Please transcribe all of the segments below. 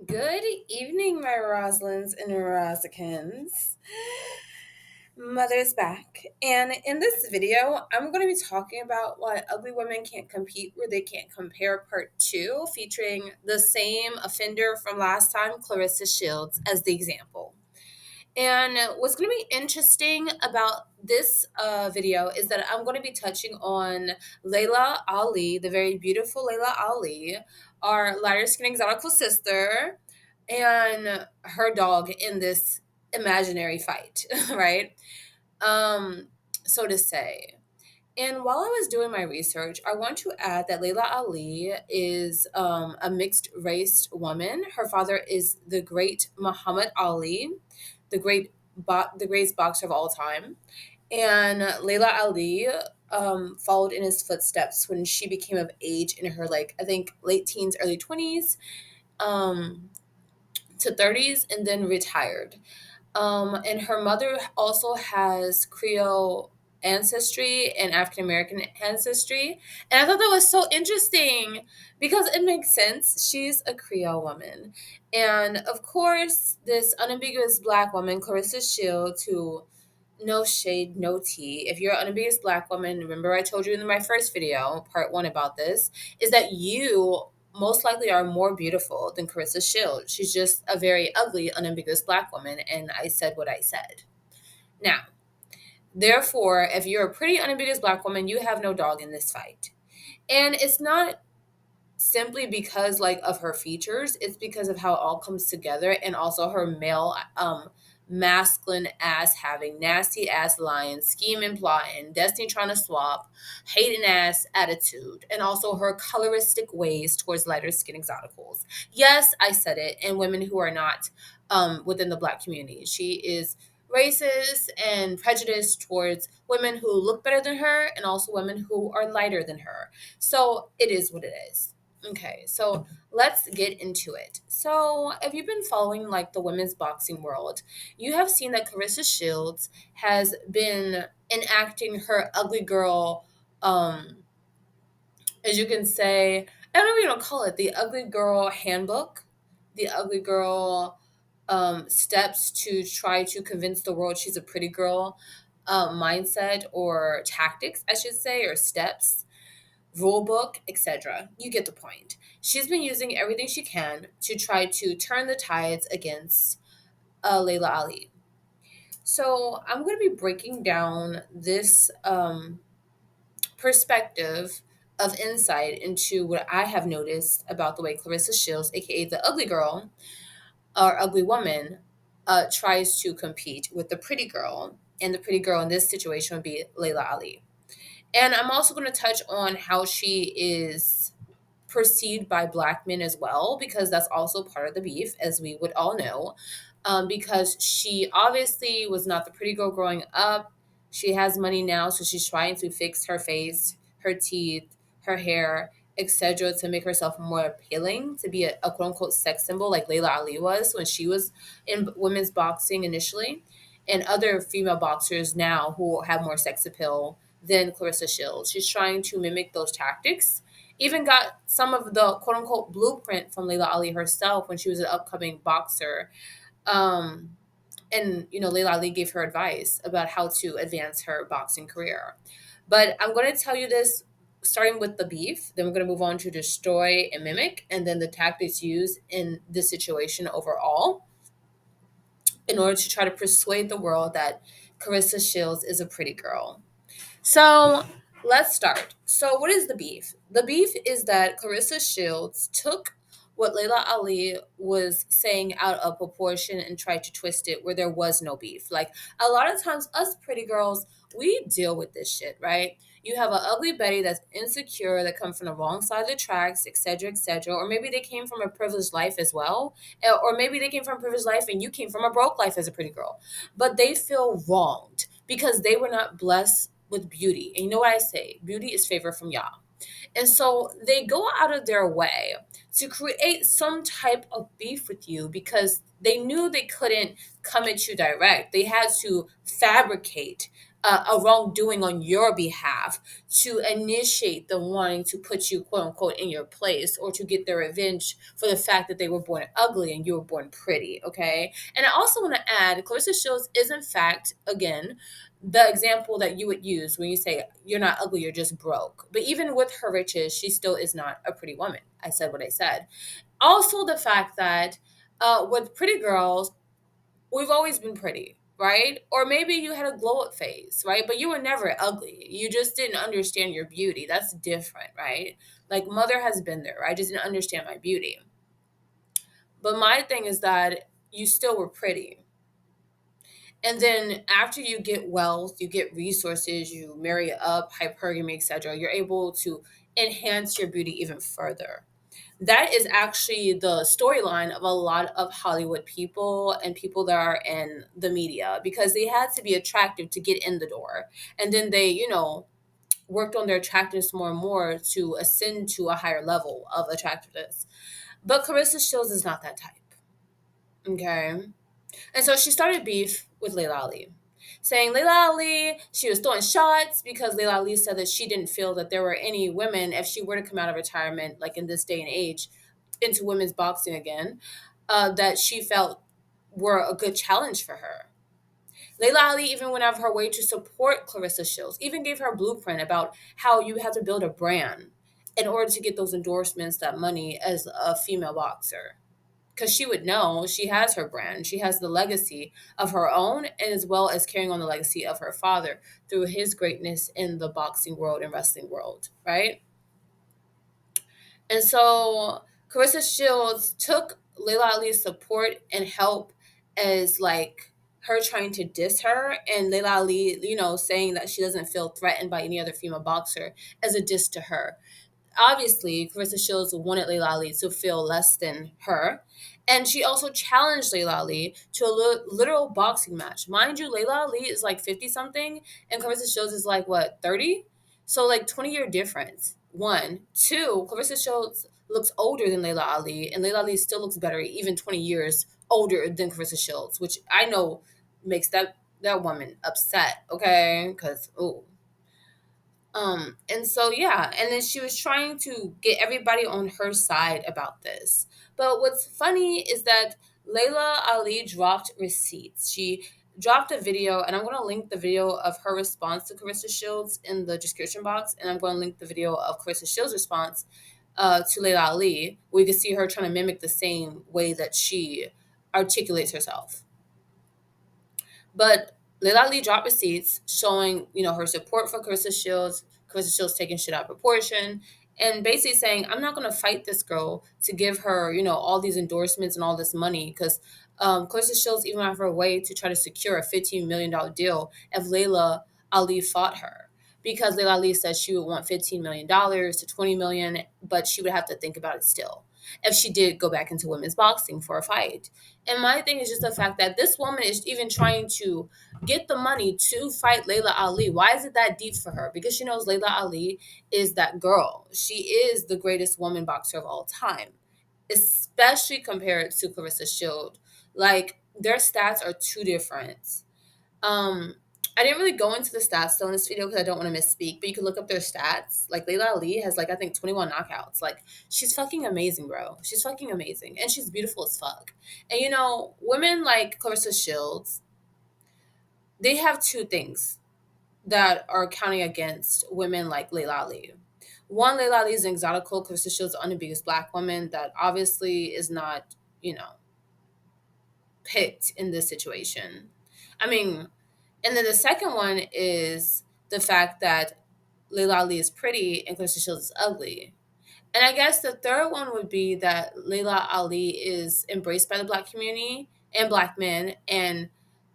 Good evening, my Roslins and Rosikins. Mother's back. And in this video, I'm going to be talking about why ugly women can't compete where they can't compare part 2, featuring the same offender from last time, Clarissa Shields, as the example. And what's going to be interesting about this video is that I'm going to be touching on Layla Ali, the very beautiful Layla Ali, our lighter skin exotical sister, and her dog in this imaginary fight, right? Um, so to say. And while I was doing my research, I want to add that Layla Ali is a mixed race woman. Her father is the great Muhammad Ali, the greatest boxer of all time. And Layla Ali followed in his footsteps when she became of age in her, like, I think late teens, early 20s um, to 30s, and then retired. And her mother also has Creole ancestry and African American ancestry. And I thought that was so interesting because it makes sense. She's a Creole woman. And of course, this unambiguous black woman, Clarissa Shields, who no shade, no tea. If you're an unambiguous black woman, remember I told you in my first video, part 1 about this, is that you most likely are more beautiful than Clarissa Shields. She's just a very ugly, unambiguous black woman, and I said what I said. Now, therefore, if you're a pretty unambiguous black woman, you have no dog in this fight. And it's not simply because like of her features, it's because of how it all comes together, and also her male masculine ass having, nasty ass lying, scheming, plotting, destiny trying to swap, hating ass attitude, and also her coloristic ways towards lighter skin exoticals. Yes, I said it, and women who are not within the black community. She is racist and prejudiced towards women who look better than her, and also women who are lighter than her. So it is what it is. Okay, so let's get into it. So, if you've been following like the women's boxing world, you have seen that Clarissa Shields has been enacting her ugly girl, um, as you can say, I don't know if you don't call it the ugly girl handbook, the ugly girl steps to try to convince the world she's a pretty girl mindset, or tactics, I should say, or steps, rule book, etc. You get the point. She's been using everything she can to try to turn the tides against Layla Ali. So I'm going to be breaking down this perspective of insight into what I have noticed about the way Clarissa Shields, aka the ugly girl or ugly woman, tries to compete with the pretty girl. And the pretty girl in this situation would be Layla Ali. And I'm also going to touch on how she is perceived by black men as well, because that's also part of the beef, as we would all know. Because she obviously was not the pretty girl growing up. She has money now, so she's trying to fix her face, her teeth, her hair, etc., to make herself more appealing, to be a quote unquote sex symbol like Layla Ali was when she was in women's boxing initially, and other female boxers now who have more sex appeal than Clarissa Shields. She's trying to mimic those tactics. Even got some of the quote unquote blueprint from Layla Ali herself when she was an upcoming boxer. Um, and, Layla Ali gave her advice about how to advance her boxing career. But I'm going to tell you this starting with the beef, then we're going to move on to destroy and mimic, and then the tactics used in this situation overall in order to try to persuade the world that Carissa Shields is a pretty girl. So let's start. So, what is the beef? The beef is that Clarissa Shields took what Layla Ali was saying out of proportion and tried to twist it where there was no beef. Like, a lot of times, us pretty girls, we deal with this shit, right? You have an ugly Betty that's insecure, that comes from the wrong side of the tracks, etc., etc. Or maybe they came from a privileged life as well. Or maybe they came from a privileged life and you came from a broke life as a pretty girl. But they feel wronged because they were not blessed with beauty. And you know what I say? Beauty is favor from Yah. And so they go out of their way to create some type of beef with you because they knew they couldn't come at you direct. They had to fabricate a wrongdoing on your behalf to initiate the wanting to put you, quote unquote, in your place, or to get their revenge for the fact that they were born ugly and you were born pretty. Okay. And I also want to add, Clarissa Shields is, in fact, again, the example that you would use when you say you're not ugly, you're just broke. But even with her riches, she still is not a pretty woman. I said what I said. Also, the fact that with pretty girls, we've always been pretty, right? Or maybe you had a glow up phase, right? But you were never ugly. You just didn't understand your beauty. That's different, right? Like mother has been there. I just didn't understand my beauty. But my thing is that you still were pretty. And then after you get wealth, you get resources, you marry up, hypergamy, etc., you're able to enhance your beauty even further. That is actually the storyline of a lot of Hollywood people and people that are in the media, because they had to be attractive to get in the door. And then they, worked on their attractiveness more and more to ascend to a higher level of attractiveness. But Carissa Shields is not that type. Okay. And so she started beef with Layla Ali, saying Layla Ali, she was throwing shots because Layla Ali said that she didn't feel that there were any women, if she were to come out of retirement, like in this day and age, into women's boxing again, that she felt were a good challenge for her. Layla Ali even went out of her way to support Clarissa Shields, even gave her a blueprint about how you have to build a brand in order to get those endorsements, that money as a female boxer, because she would know she has her brand. She has the legacy of her own, and as well as carrying on the legacy of her father through his greatness in the boxing world and wrestling world, right? And so Carissa Shields took Layla Ali's support and help as like her trying to diss her, and Layla Ali, saying that she doesn't feel threatened by any other female boxer as a diss to her. Obviously, Carissa Shields wanted Layla Ali to feel less than her. And she also challenged Layla Ali to a literal boxing match. Mind you, Layla Ali is like 50 something, and Carissa Shields is like, what, 30? So, like, 20-year difference. One. Two, Carissa Shields looks older than Layla Ali, and Layla Ali still looks better, even 20 years older than Carissa Shields, which I know makes that woman upset, okay? Because, oh, and so yeah, and then she was trying to get everybody on her side about this. But what's funny is that Layla Ali dropped receipts. She dropped a video, and I'm going to link the video of her response to Carissa Shields in the description box, and I'm going to link the video of Carissa Shields' response to Layla Ali, where you can see her trying to mimic the same way that she articulates herself. But Layla Ali dropped receipts showing, her support for Carissa Shields taking shit out of proportion, and basically saying, I'm not going to fight this girl to give her, all these endorsements and all this money, because Carissa Shields even went out of her way to try to secure a $15 million deal if Layla Ali fought her. Because Layla Ali said she would want $15 million to $20 million, but she would have to think about it still if she did go back into women's boxing for a fight. And my thing is just the fact that this woman is even trying to get the money to fight Layla Ali. Why is it that deep for her? Because she knows Layla Ali is that girl. She is the greatest woman boxer of all time, especially compared to Clarissa Shield. Like, their stats are too different. Um, I didn't really go into the stats though in this video because I don't want to misspeak, but you can look up their stats. Like Layla Ali has like I think 21 knockouts. Like, she's fucking amazing, bro. She's fucking amazing. And she's beautiful as fuck. And women like Clarissa Shields, they have two things that are counting against women like Layla Ali. One, Layla Ali is an exotical. Clarissa Shields is the biggest black woman that obviously is not, picked in this situation. I mean, and then the second one is the fact that Layla Ali is pretty and Clarissa Shields is ugly. And I guess the third one would be that Layla Ali is embraced by the black community and black men, and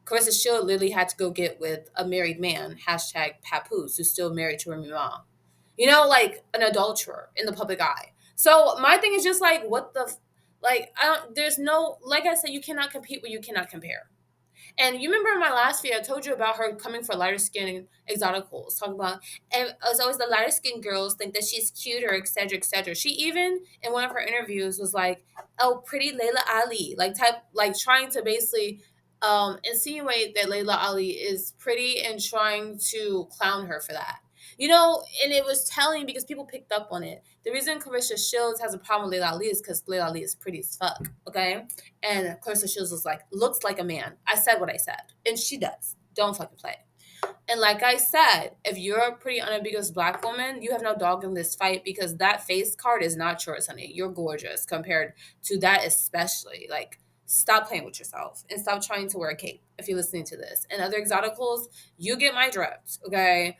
Clarissa Shields literally had to go get with a married man, hashtag papoose, who's still married to Remy Ma. Like an adulterer in the public eye. So my thing is just like, what the, like, I don't, there's no, like I said, you cannot compete where you cannot compare. And you remember in my last video, I told you about her coming for lighter skin exoticals, talking about, and as always, the lighter skin girls think that she's cuter, etc., etc. She even, in one of her interviews, was like, oh, pretty Layla Ali, like, type, like, trying to basically insinuate that Layla Ali is pretty and trying to clown her for that. You know, and it was telling because people picked up on it. The reason Clarissa Shields has a problem with Layla Ali is because Layla Ali is pretty as fuck, okay? And Clarissa Shields looks like a man. I said what I said, and she does. Don't fucking play. And like I said, if you're a pretty unambiguous black woman, you have no dog in this fight because that face card is not yours, honey. You're gorgeous compared to that, especially. Like, stop playing with yourself and stop trying to wear a cape if you're listening to this. And other exoticals, you get my drift, okay?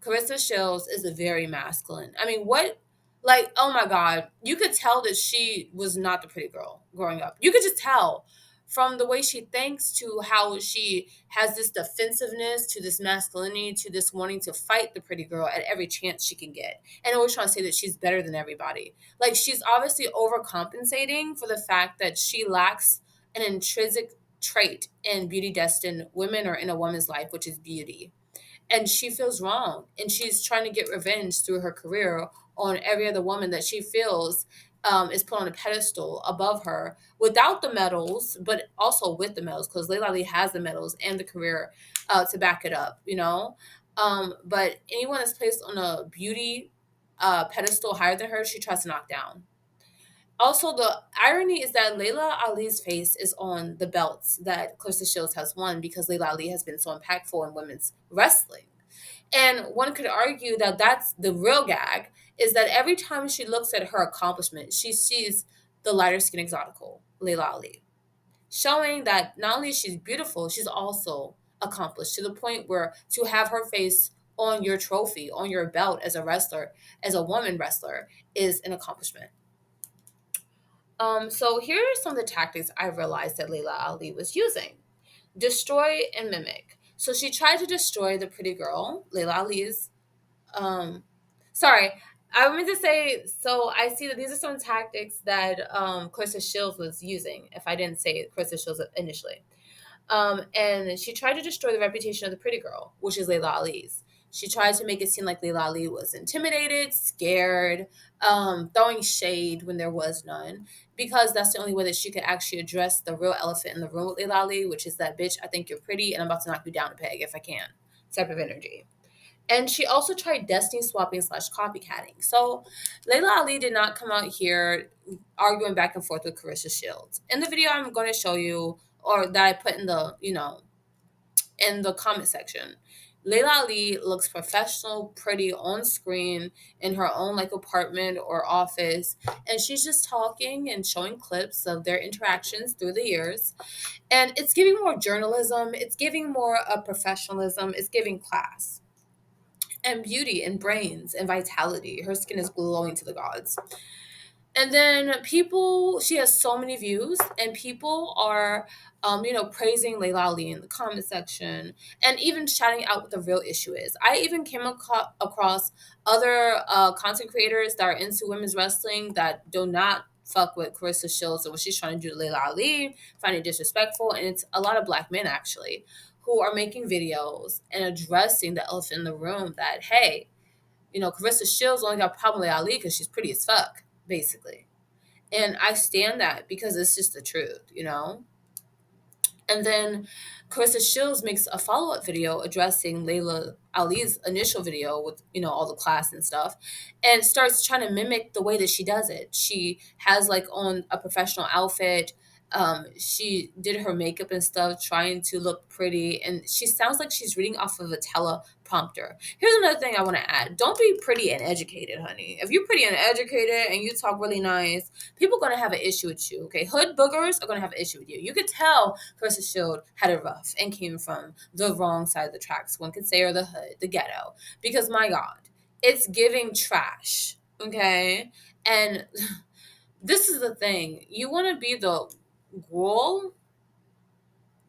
Carissa Shields is a very masculine. I mean, what? Like, oh my God, you could tell that she was not the pretty girl growing up. You could just tell from the way she thinks to how she has this defensiveness to this masculinity to this wanting to fight the pretty girl at every chance she can get. And always trying to say that she's better than everybody. Like, she's obviously overcompensating for the fact that she lacks an intrinsic trait in beauty destined women or in a woman's life, which is beauty, and she feels wrong and she's trying to get revenge through her career on every other woman that she feels is put on a pedestal above her without the medals but also with the medals because Layla Ali has the medals and the career to back it up, you know. But anyone that's placed on a beauty pedestal higher than her, she tries to knock down. Also, the irony is that Layla Ali's face is on the belts that Clarissa Shields has won because Layla Ali has been so impactful in women's wrestling. And one could argue that that's the real gag is that every time she looks at her accomplishment, she sees the lighter skin exotical, Layla Ali, showing that not only she's beautiful, she's also accomplished to the point where to have her face on your trophy, on your belt as a wrestler, as a woman wrestler, is an accomplishment. So here are some of the tactics I realized that Layla Ali was using. Destroy and mimic. So she tried to destroy the pretty girl, Layla Ali's. Um, sorry, I meant to say. So I see that these are some tactics that Clarissa Shields was using. If I didn't say Clarissa Shields initially, and she tried to destroy the reputation of the pretty girl, which is Layla Ali's. She tried to make it seem like Layla Ali was intimidated, scared, throwing shade when there was none, because that's the only way that she could actually address the real elephant in the room with Layla Ali, which is that bitch, I think you're pretty and I'm about to knock you down a peg if I can type of energy. And she also tried destiny swapping slash copycatting. So Layla Ali did not come out here arguing back and forth with Carissa Shields. In the video I'm going to show you, or that I put in the, in the comment section, Layla Ali looks professional, pretty on screen in her own like apartment or office, and she's just talking and showing clips of their interactions through the years. And it's giving more journalism, it's giving more of professionalism, it's giving class and beauty and brains and vitality. Her skin is glowing to the gods. And then people, she has so many views, and people are, praising Layla Ali in the comment section and even shouting out what the real issue is. I even came across other content creators that are into women's wrestling that do not fuck with Carissa Shields and what she's trying to do to Layla Ali, find it disrespectful. And it's a lot of black men actually who are making videos and addressing the elephant in the room that, hey, Carissa Shields only got a problem with Ali because she's pretty as fuck, basically. And I stand that because it's just the truth. And then Carissa Shields makes a follow-up video addressing Layla Ali's initial video with, all the class and stuff, and starts trying to mimic the way that she does it. She has like on a professional outfit. She did her makeup and stuff, trying to look pretty, and she sounds like she's reading off of a teleprompter. Here's another thing I want to add. Don't be pretty and educated, honey. If you're pretty and educated and you talk really nice, people are going to have an issue with you, okay? Hood boogers are going to have an issue with you. You could tell Carissa Shield had it rough and came from the wrong side of the tracks. One could say, or the hood, the ghetto. Because, my God, it's giving trash, okay? And this is the thing. You want to be the Ghoul,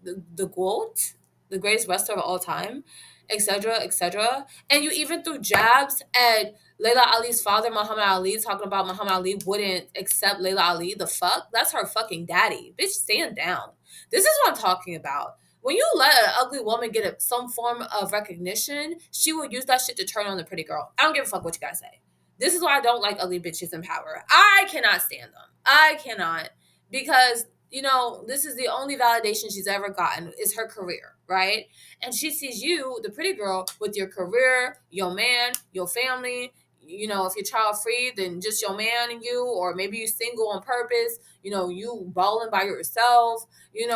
the GOAT, the greatest wrestler of all time, etc., etc. And you even threw jabs at Layla Ali's father, Muhammad Ali, talking about Muhammad Ali wouldn't accept Layla Ali. The fuck? That's her fucking daddy. Bitch, stand down. This is what I'm talking about. When you let an ugly woman get some form of recognition, she will use that shit to turn on the pretty girl. I don't give a fuck what you guys say. This is why I don't like ugly bitches in power. I cannot stand them. I cannot. Because this is the only validation she's ever gotten is her career, right? And she sees you, the pretty girl, with your career, your man, your family. If you're child free, then just your man and you, or maybe you single on purpose. You balling by yourself. You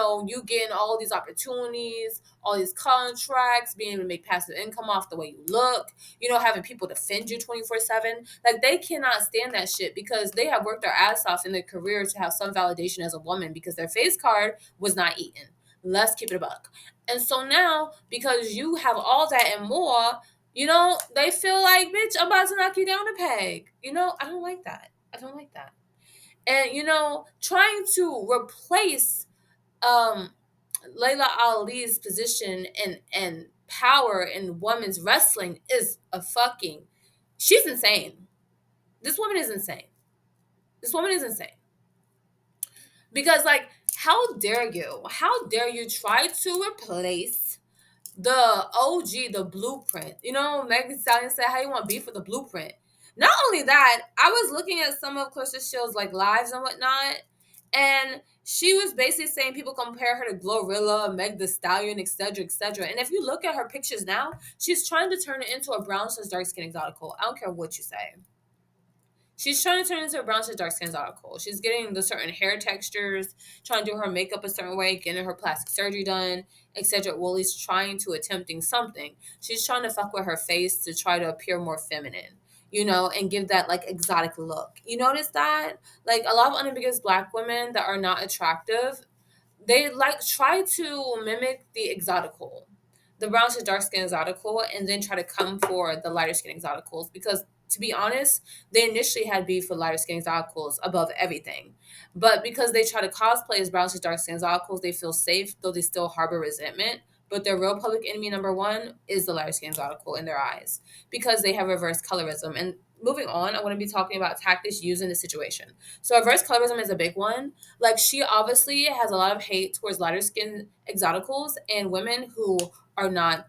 getting all these opportunities, all these contracts, being able to make passive income off the way you look. Having people defend you 24/7. Like, they cannot stand that shit because they have worked their ass off in their career to have some validation as a woman because their face card was not eaten. Let's keep it a buck. And so now, because you have all that and more, they feel like, bitch, I'm about to knock you down a peg. I don't like that. I don't like that. And, trying to replace um Layla Ali's position and power in women's wrestling is she's insane. This woman is insane. This woman is insane. Because, like, how dare you? How dare you try to replace the OG, the blueprint? Megan Thee Stallion said, how you want beef with the blueprint? Not only that, I was looking at some of Clarissa Shields' like lives and whatnot, and she was basically saying people compare her to Glorilla, Meg Thee Stallion, etc., etc. And if you look at her pictures now, she's trying to turn it into a brown / dark skin exotical. I don't care what you say. She's trying to turn into a brown / dark skin exotical. She's getting the certain hair textures, trying to do her makeup a certain way, getting her plastic surgery done, etc. Well, he's trying to attempting something. She's trying to fuck with her face to try to appear more feminine, and give that like exotic look. You notice that? Like, a lot of unambiguous black women that are not attractive, they like try to mimic the exotical, the brown to dark skin exotical, and then try to come for the lighter skin exoticals because, to be honest, they initially had beef with lighter skin exoticals above everything. But because they try to cosplay as brown to dark skin exoticals, they feel safe, though they still harbor resentment. But their real public enemy number one is the lighter skin exotical in their eyes because they have reverse colorism. And moving on, I want to be talking about tactics used in this situation. So reverse colorism is a big one. Like, she obviously has a lot of hate towards lighter skin exoticals and women who are not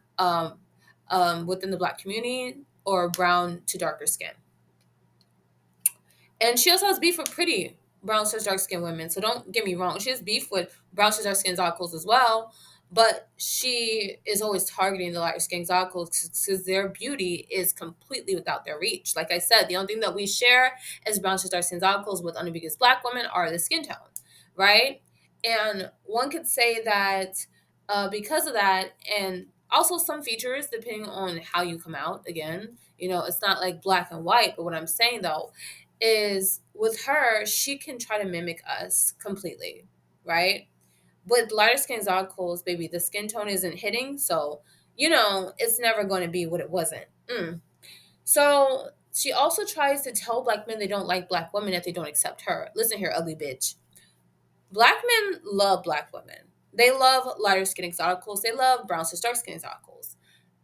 within the black community or brown to darker skin. And she also has beef with pretty brown / dark skinned women. So don't get me wrong. She has beef with brown / dark skinned exoticals as well. But she is always targeting the lighter skin exoticals because their beauty is completely without their reach. Like I said, the only thing that we share as brown / dark skinned exoticals with unambiguous black women are the skin tone, right? And one could say that because of that, and also some features depending on how you come out, again, it's not like black and white. But what I'm saying though is, with her, she can try to mimic us completely, right? With lighter skin exoticals, baby, the skin tone isn't hitting, so it's never going to be what it wasn't. So she also tries to tell black men they don't like black women if they don't accept her. Listen here, ugly bitch. Black men love black women. They love lighter skin exoticals. They love brown / dark skin exoticals.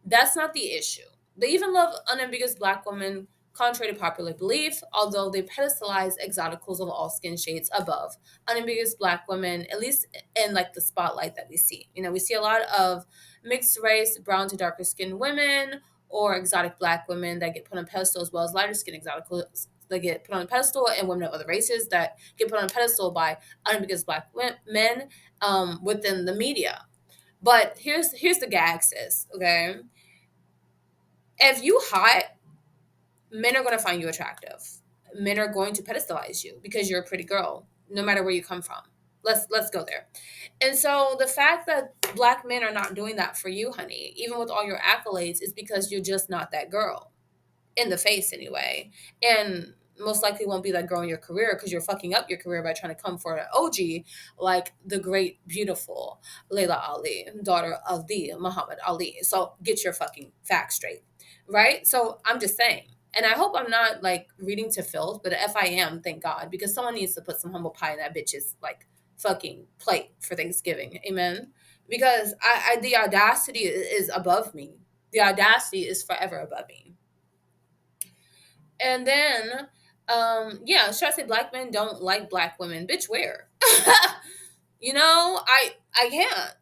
That's not the issue. They even love unambiguous black women, contrary to popular belief, although they pedestalize exoticals of all skin shades above unambiguous black women, at least in like the spotlight that we see. We see a lot of mixed race, brown to darker skinned women or exotic black women that get put on pedestal, as well as lighter skin exoticals that get put on a pedestal, and women of other races that get put on a pedestal by unambiguous black men within the media. But here's the gag, sis. Okay, if you hot, men are going to find you attractive. Men are going to pedestalize you because you're a pretty girl, no matter where you come from. Let's go there. And so the fact that black men are not doing that for you, honey, even with all your accolades, is because you're just not that girl. In the face, anyway. And most likely won't be that girl in your career because you're fucking up your career by trying to come for an OG like the great, beautiful Layla Ali, daughter of the Muhammad Ali. So get your fucking facts straight, right? So I'm just saying. And I hope I'm not like reading to filth, but if I am, thank God, because someone needs to put some humble pie in that bitch's like fucking plate for Thanksgiving. Amen. Because I the audacity is above me. The audacity is forever above me. And then, yeah, should I say black men don't like black women? Bitch, where? I can't.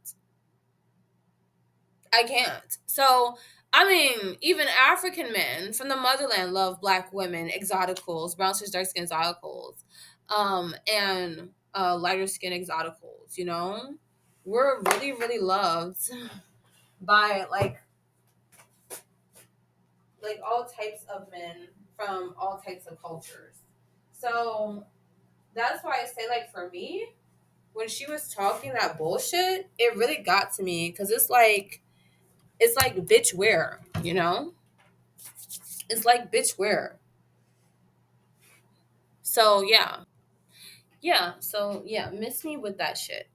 I can't. So, I mean, even African men from the motherland love black women, exoticals, brown / dark skin exoticals. And lighter skin exoticals, you know? We're really, really loved by like all types of men from all types of cultures. So that's why I say, like, for me, when she was talking that bullshit, it really got to me because it's like bitch where, you know? It's like bitch where. So yeah, miss me with that shit.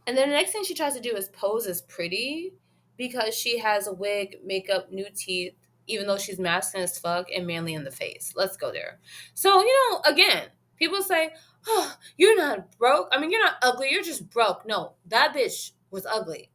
And then the next thing she tries to do is pose as pretty because she has a wig, makeup, new teeth, even though she's masculine as fuck and manly in the face. Let's go there. So, again, people say, oh, you're not broke. I mean, you're not ugly. You're just broke. No, that bitch was ugly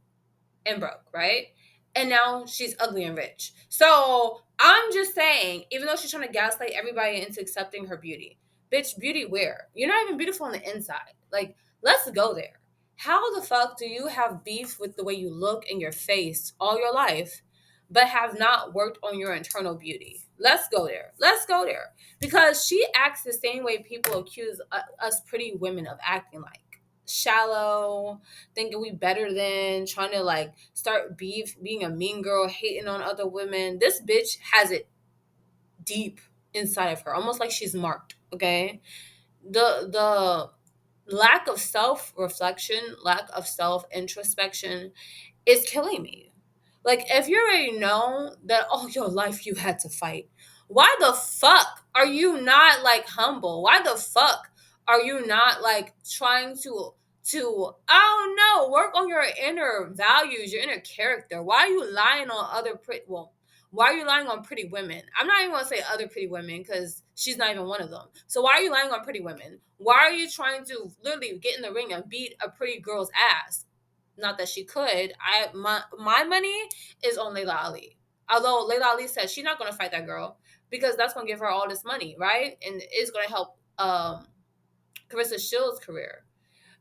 and broke, right? And now she's ugly and rich. So I'm just saying, even though she's trying to gaslight everybody into accepting her beauty, bitch, beauty where? You're not even beautiful on the inside. Like, let's go there. How the fuck do you have beef with the way you look in your face all your life, but have not worked on your internal beauty? Let's go there. Let's go there. Because she acts the same way people accuse us pretty women of acting, like shallow, thinking we better than, trying to like start beef, being a mean girl, hating on other women. This bitch has it deep inside of her, almost like she's marked. Okay, the lack of self reflection, lack of self introspection is killing me. Like, if you already know that all your life you had to fight, why the fuck are you not like humble? Why the fuck are you not like trying to I don't know, work on your inner values, your inner character? Why are you lying on other pretty why are you lying on pretty women? I'm not even gonna say other pretty women because she's not even one of them. So why are you lying on pretty women? Why are you trying to literally get in the ring and beat a pretty girl's ass? Not that she could. My money is on Layla Ali. Although Layla Ali says she's not gonna fight that girl because that's gonna give her all this money, right? And it's gonna help Carissa Shields' career.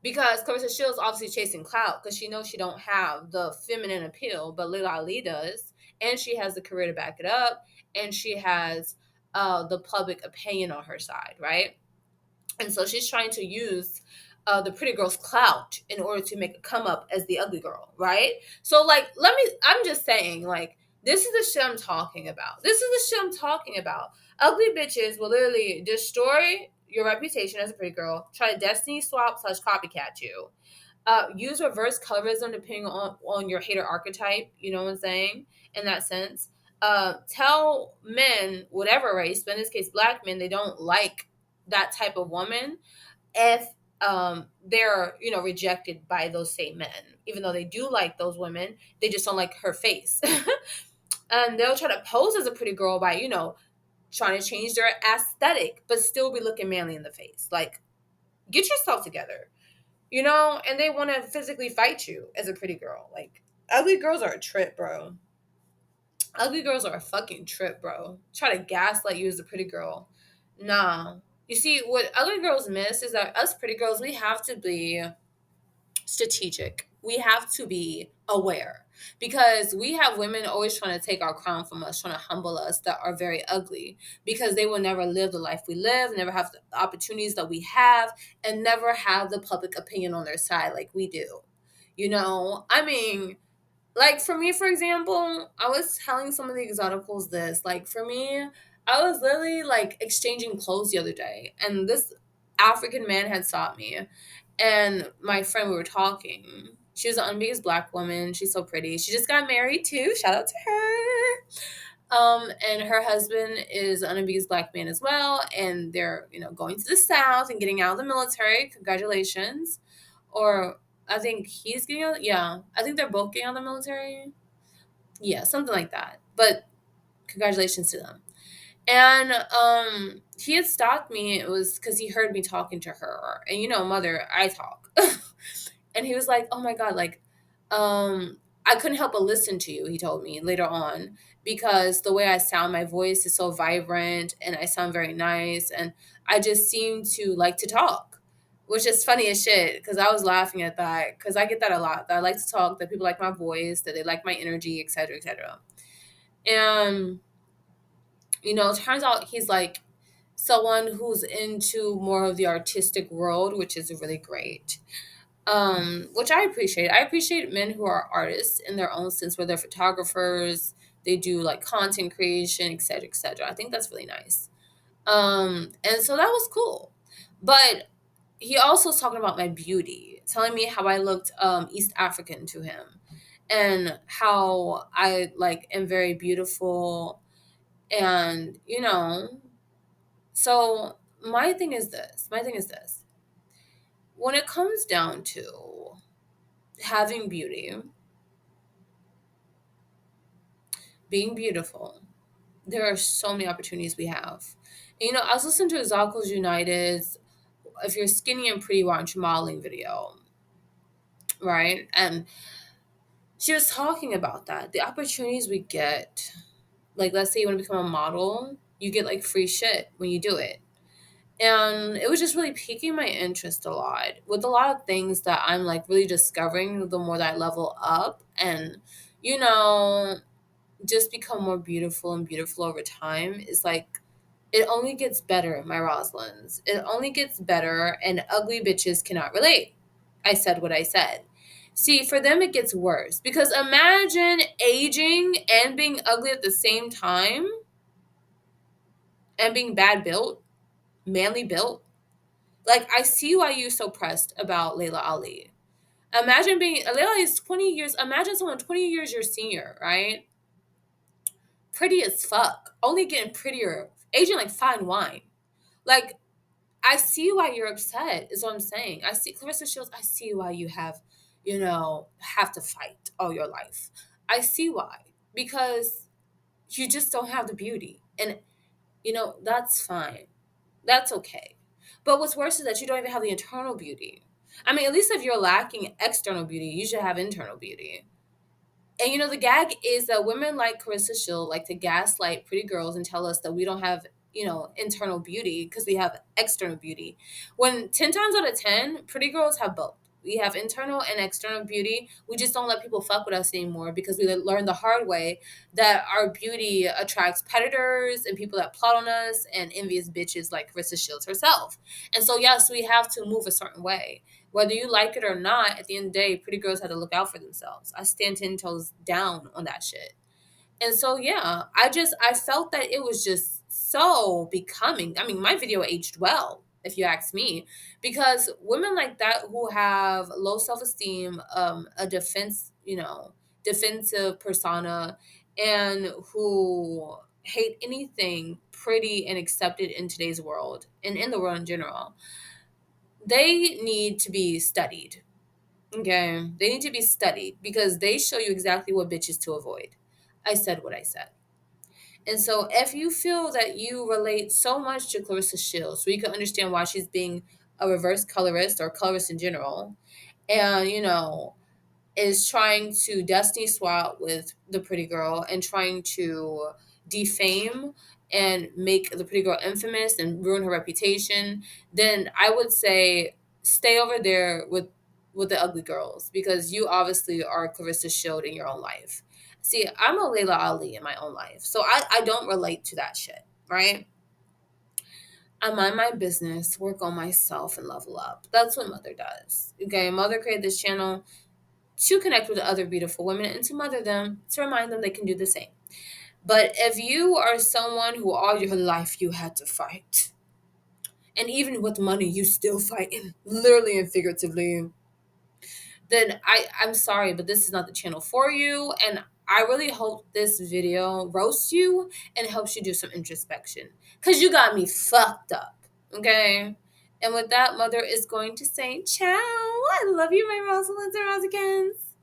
Because Clarissa Shields obviously chasing clout because she knows she don't have the feminine appeal, but Layla Ali does, and she has the career to back it up, and she has the public opinion on her side, right? And so she's trying to use the pretty girl's clout in order to make a come up as the ugly girl, right? So, like, I'm just saying, like, this is the shit I'm talking about. This is the shit I'm talking about. Ugly bitches will literally destroy your reputation as a pretty girl, try to destiny swap / copycat you, use reverse colorism depending on your hater archetype, you know what I'm saying, in that sense. Tell men, whatever race, but in this case, black men, they don't like that type of woman if they're rejected by those same men, even though they do like those women, they just don't like her face. And they'll try to pose as a pretty girl by trying to change their aesthetic but still be looking manly in the face. Like, get yourself together, and they want to physically fight you as a pretty girl. Like, ugly girls are a trip, bro. Ugly girls are a fucking trip, bro. Try to gaslight you as a pretty girl. Nah. You see, what ugly girls miss is that us pretty girls, we have to be strategic. We have to be aware because we have women always trying to take our crown from us, trying to humble us, that are very ugly because they will never live the life we live, never have the opportunities that we have, and never have the public opinion on their side like we do. I mean, like, for me, for example, I was telling some of the exoticals this. Like, for me, I was literally like exchanging clothes the other day, and this African man had sought me, and my friend, we were talking. She was an unbiased black woman. She's so pretty. She just got married too. Shout out to her. And her husband is an unbiased black man as well, and they're going to the South and getting out of the military. Congratulations. Or I think he's getting out. Yeah, I think they're both getting out of the military. Yeah, something like that. But congratulations to them. And he had stopped me. It was because he heard me talking to her, and mother, I talk. And he was like, "Oh my god, like, I couldn't help but listen to you." He told me later on because the way I sound, my voice is so vibrant, and I sound very nice, and I just seem to like to talk, which is funny as shit. Because I was laughing at that because I get that a lot. That I like to talk, that people like my voice, that they like my energy, etc., etc. And turns out he's like someone who's into more of the artistic world, which is really great. Which I appreciate. I appreciate men who are artists in their own sense, where they're photographers, they do like content creation, etc., etc. I think that's really nice. And so that was cool. But he also was talking about my beauty, telling me how I looked East African to him, and how I like am very beautiful, and so my thing is this. When it comes down to having beauty, being beautiful, there are so many opportunities we have. And, I was listening to Exoticals United's "If You're Skinny and Pretty, Why Aren't You Modeling" video, right? And she was talking about that. The opportunities we get, like let's say you want to become a model, you get like free shit when you do it. And it was just really piquing my interest a lot with a lot of things that I'm like really discovering the more that I level up and, you know, just become more beautiful and beautiful over time is like it only gets better, my Roslins. It only gets better, and ugly bitches cannot relate. I said what I said. See, for them, it gets worse because imagine aging and being ugly at the same time and being bad built, manly built. Like, I see why you're so pressed about Layla Ali. Imagine being, Layla Ali is 20 years, imagine someone 20 years your senior, right? Pretty as fuck, only getting prettier, aging like fine wine. Like, I see why you're upset, is what I'm saying. I see Clarissa Shields, I see why you have to fight all your life. I see why. Because you just don't have the beauty. And that's fine. That's okay. But what's worse is that you don't even have the internal beauty. I mean, at least if you're lacking external beauty, you should have internal beauty. And the gag is that women like Carissa Shield like to gaslight pretty girls and tell us that we don't have, internal beauty because we have external beauty. When 10 times out of 10, pretty girls have both. We have internal and external beauty. We just don't let people fuck with us anymore because we learned the hard way that our beauty attracts predators and people that plot on us and envious bitches like Carissa Shields herself. And so, yes, we have to move a certain way. Whether you like it or not, at the end of the day, pretty girls have to look out for themselves. I stand 10 toes down on that shit. And so, yeah, I felt that it was just so becoming. I mean, my video aged well, if you ask me, because women like that who have low self esteem, a defensive persona, and who hate anything pretty and accepted in today's world and in the world in general, they need to be studied. Okay. They need to be studied because they show you exactly what bitches to avoid. I said what I said. And so if you feel that you relate so much to Clarissa Shields, so you can understand why she's being a reverse colorist or colorist in general, and is trying to destiny swap with the pretty girl and trying to defame and make the pretty girl infamous and ruin her reputation, then I would say stay over there with the ugly girls because you obviously are Clarissa Shield in your own life. See, I'm a Layla Ali in my own life, so I don't relate to that shit, right? I mind my business, work on myself, and level up. That's what Mother does. Okay, Mother created this channel to connect with other beautiful women and to mother them, to remind them they can do the same. But if you are someone who all your life you had to fight, and even with money you still fighting, literally and figuratively, then I'm sorry, but this is not the channel for you. And I really hope this video roasts you and helps you do some introspection. Because you got me fucked up. Okay? And with that, Mother is going to say, ciao. I love you, my Rosalinds and Rosikins.